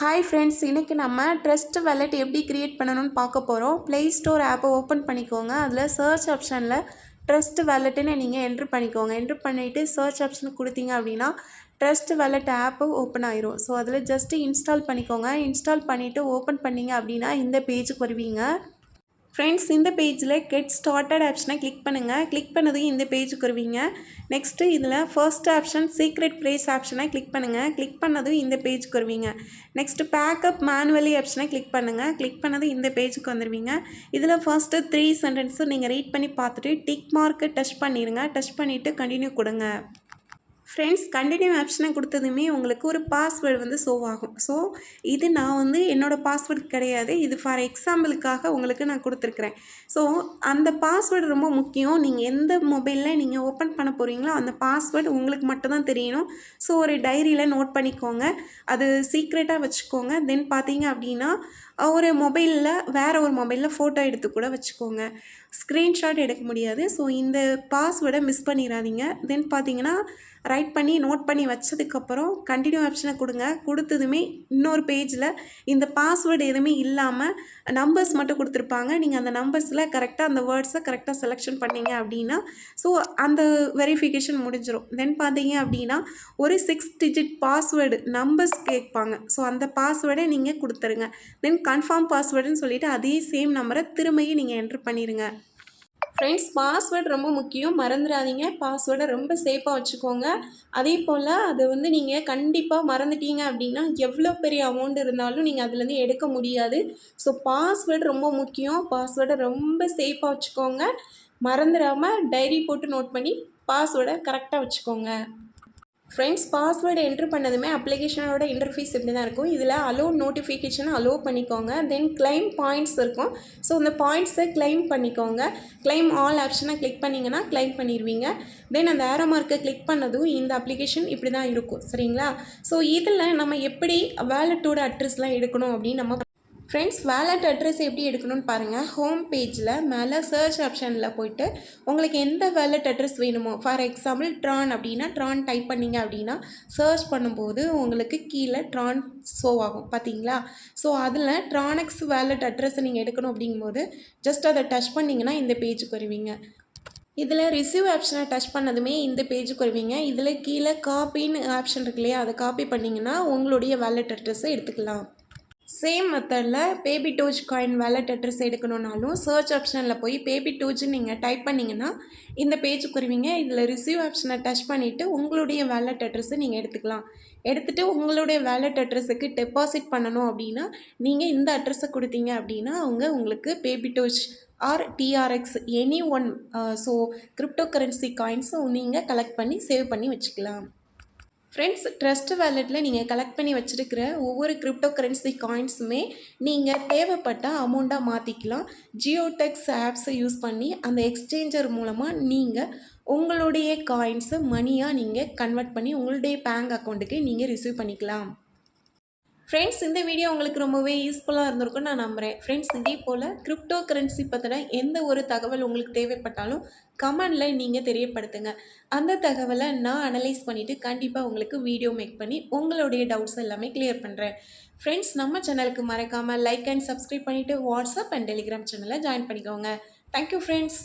Hi friends, இன்றைக்கி நம்ம trust wallet எப்படி க்ரியேட் பண்ணணும்னு பார்க்க போகிறோம். ப்ளே ஸ்டோர் ஆப்பை ஓப்பன் பண்ணிக்கோங்க. அதில் சர்ச் ஆப்ஷனில் ட்ரஸ்ட் வாலெட்டுன்னு நீங்கள் என்ட்ரு பண்ணிக்கோங்க. என்ட்ரு பண்ணிவிட்டு சர்ச் ஆப்ஷனுக்கு கொடுத்தீங்க அப்படின்னா ட்ரஸ்ட் வாலெட் ஆப்பு ஓப்பன் ஆயிரும். ஸோ அதில் ஜஸ்ட்டு இன்ஸ்டால் பண்ணிக்கோங்க. இன்ஸ்டால் பண்ணிவிட்டு ஓப்பன் பண்ணிங்க அப்படின்னா இந்த பேஜுக்கு வருவீங்க. ஃப்ரெண்ட்ஸ், இந்த பேஜில் கெட் ஸ்டார்டட் ஆப்ஷனை கிளிக் பண்ணுங்கள். கிளிக் பண்ணதும் இந்த பேஜுக்கு வருவீங்க. நெக்ஸ்ட்டு இதில் ஃபர்ஸ்ட் ஆப்ஷன் சீக்ரெட் ப்ரேஸ் ஆப்ஷனை கிளிக் பண்ணுங்கள். கிளிக் பண்ணதும் இந்த பேஜுக்கு வருவீங்க. நெக்ஸ்ட்டு பேக்கப் மேனுவலி ஆப்ஷனை கிளிக் பண்ணுங்கள். கிளிக் பண்ணதும் இந்த பேஜுக்கு வந்துடுவீங்க. இதில் ஃபர்ஸ்ட்டு 3 சென்டென்ஸும் நீங்கள் ரீட் பண்ணி பார்த்துட்டு டிக் மார்க்கு டச் பண்ணிடுங்க. டச் பண்ணிவிட்டு கண்டினியூ கொடுங்க. ஃப்ரெண்ட்ஸ், கண்டினியூ ஆப்ஷனை கொடுத்ததுமே உங்களுக்கு ஒரு பாஸ்வேர்டு வந்து ஷோ ஆகும். ஸோ இது நான் என்னோடய பாஸ்வேர்டு கிடையாது, இது ஃபார் எக்ஸாம்பிளுக்காக உங்களுக்கு நான் கொடுத்துருக்குறேன். ஸோ அந்த பாஸ்வேர்டு ரொம்ப முக்கியம். நீங்கள் எந்த மொபைலில் நீங்கள் ஓப்பன் பண்ண போகிறீங்களோ அந்த பாஸ்வேர்டு உங்களுக்கு மட்டும்தான் தெரியணும். ஸோ ஒரு டைரியில் நோட் பண்ணிக்கோங்க, அது சீக்ரெட்டாக வச்சுக்கோங்க. தென் பார்த்தீங்க அப்படின்னா ஒரு மொபைலில் வேறு ஒரு மொபைலில் ஃபோட்டோ எடுத்து கூட வச்சுக்கோங்க. ஸ்க்ரீன்ஷாட் எடுக்க முடியாது. ஸோ இந்த பாஸ்வேர்டை மிஸ் பண்ணிடாதீங்க. தென் பார்த்தீங்கன்னா ரைட் பண்ணி நோட் பண்ணி வச்சதுக்கப்புறம் கண்டினியூ ஆப்ஷனை கொடுங்க. கொடுத்ததுமே இன்னொரு பேஜில் இந்த பாஸ்வேர்டு எதுவுமே இல்லாமல் நம்பர்ஸ் மட்டும் கொடுத்துருப்பாங்க. நீங்கள் அந்த நம்பர்ஸில் கரெக்டாக அந்த வேர்ட்ஸை கரெக்டாக செலெக்ஷன் பண்ணீங்க அப்படின்னா ஸோ அந்த வெரிஃபிகேஷன் முடிஞ்சிடும். தென் பார்த்தீங்க அப்படின்னா ஒரு 6 டிஜிட் பாஸ்வேர்டு நம்பர்ஸ் கேட்பாங்க. ஸோ அந்த பாஸ்வேர்டை நீங்கள் கொடுத்துருங்க. தென் கன்ஃபார்ம் பாஸ்வேர்டுன்னு சொல்லிவிட்டு அதே சேம் நம்பரை திரும்பியும் நீங்கள் என்ட்ரு பண்ணிடுங்க. ஃப்ரெண்ட்ஸ், பாஸ்வேர்டு ரொம்ப முக்கியம், மறந்துடாதீங்க. பாஸ்வேர்டை ரொம்ப சேஃபாக வச்சுக்கோங்க. அதே போல் அது நீங்கள் கண்டிப்பாக மறந்துட்டீங்க அப்படின்னா எவ்வளோ பெரிய அமௌண்ட் இருந்தாலும் நீங்கள் அதுலேருந்து எடுக்க முடியாது. ஸோ பாஸ்வேர்டு ரொம்ப முக்கியம். பாஸ்வேர்டை ரொம்ப சேஃபாக வச்சுக்கோங்க. மறந்துடாமல் டைரி போட்டு நோட் பண்ணி பாஸ்வேர்டை கரெக்டாக வச்சுக்கோங்க. ஃப்ரெண்ட்ஸ், பாஸ்வேர்டு என்ட்ரு பண்ணதுமே அப்ளிகேஷனோட இன்டர்ஃபேஸ் இப்படி தான் இருக்கும். இதில் அலோ நோட்டிஃபிகேஷனை அலோ பண்ணிக்கோங்க. தென் கிளைம் பாயிண்ட்ஸ் இருக்கும். ஸோ அந்த பாயிண்ட்ஸை கிளைம் பண்ணிக்கோங்க. கிளைம் ஆல் ஆப்ஷனை கிளிக் பண்ணிங்கன்னா கிளைம் பண்ணிடுவீங்க. தென் அந்த ஏரோ மார்க்கை கிளிக் பண்ணதும் இந்த அப்ளிகேஷன் இப்படி தான் இருக்கும். சரிங்களா? ஸோ இதில் நம்ம எப்படி வேலட்டோட அட்ரஸ்லாம் எடுக்கணும் அப்படின்னு நம்ம ஃப்ரெண்ட்ஸ், வேலட் அட்ரஸ் எப்படி எடுக்கணும்னு பாருங்கள். ஹோம் பேஜில் மேலே சர்ச் ஆப்ஷனில் போய்ட்டு உங்களுக்கு எந்த வேலட் அட்ரஸ் வேணுமோ, ஃபார் எக்ஸாம்பிள் ட்ரான் அப்படின்னா ட்ரான் டைப் பண்ணிங்க அப்படின்னா சர்ச் பண்ணும்போது உங்களுக்கு கீழே ட்ரான் ஷோ ஆகும் பார்த்தீங்களா? ஸோ அதில் ட்ரானெக்ஸ் வேலட் அட்ரஸை நீங்கள் எடுக்கணும் அப்படிங்கும்போது ஜஸ்ட் அதை டச் பண்ணிங்கன்னா இந்த பேஜுக்கு வருவீங்க. இதில் ரிசீவ் ஆப்ஷனை டச் பண்ணதுமே இந்த பேஜுக்கு வருவீங்க. இதில் கீழே காப்பின்னு ஆப்ஷன் இருக்கு இல்லையா, அதை காப்பி பண்ணிங்கன்னா உங்களுடைய வேலட் அட்ரஸை எடுத்துக்கலாம். சேம் மெத்தடில் பேபிடோஜ் காயின் வேலட் அட்ரஸ் எடுக்கணுன்னாலும் சர்ச் ஆப்ஷனில் போய் பேபிடோஜ்னு நீங்கள் டைப் பண்ணிங்கன்னா இந்த பேஜுக்கு வருவீங்க. இதில் ரிசீவ் ஆப்ஷனை டச் பண்ணிவிட்டு உங்களுடைய வேலட் அட்ரஸை நீங்கள் எடுத்துக்கலாம். எடுத்துகிட்டு உங்களுடைய வேலட் அட்ரஸுக்கு டெபாசிட் பண்ணணும் அப்படின்னா நீங்கள் இந்த அட்ரஸை கொடுத்தீங்க அப்படின்னா உங்களுக்கு Baby Doge or TRX any one so cryptocurrency காயின்ஸும் நீங்கள் கலெக்ட் பண்ணி சேவ் பண்ணி வச்சுக்கலாம். ஃப்ரெண்ட்ஸ், ட்ரஸ்ட் வேலெட்டில் நீங்கள் கலெக்ட் பண்ணி வச்சுருக்கிற ஒவ்வொரு கிரிப்டோ கரன்சி காயின்ஸுமே நீங்கள் தேவைப்பட்ட அமௌண்ட்டாக மாற்றிக்கலாம். ஜியோடெக்ஸ் ஆப்ஸை யூஸ் பண்ணி அந்த எக்ஸ்சேஞ்சர் மூலமாக நீங்கள் உங்களுடைய காயின்ஸை மணியாக நீங்கள் கன்வெர்ட் பண்ணி உங்களுடைய பேங்க் அக்கௌண்ட்டுக்கு நீங்கள் ரிசீவ் பண்ணிக்கலாம். ஃப்ரெண்ட்ஸ், இந்த வீடியோ உங்களுக்கு ரொம்பவே யூஸ்ஃபுல்லாக இருந்திருக்குன்னு நான் நம்புகிறேன். ஃப்ரெண்ட்ஸ், இதே போல் கிரிப்டோ கரன்சி பற்றின எந்த ஒரு தகவல் உங்களுக்கு தேவைப்பட்டாலும் கமெண்டில் நீங்கள் தெரியப்படுத்துங்க. அந்த தகவலை நான் அனலைஸ் பண்ணிவிட்டு கண்டிப்பாக உங்களுக்கு வீடியோ மேக் பண்ணி உங்களுடைய டவுட்ஸ் எல்லாமே கிளியர் பண்ணுறேன். ஃப்ரெண்ட்ஸ், நம்ம சேனலுக்கு மறக்காமல் லைக் அண்ட் சப்ஸ்கிரைப் பண்ணிவிட்டு வாட்ஸ்அப் அண்ட் டெலிகிராம் சேனலை ஜாயின் பண்ணிக்கோங்க. Thank you friends.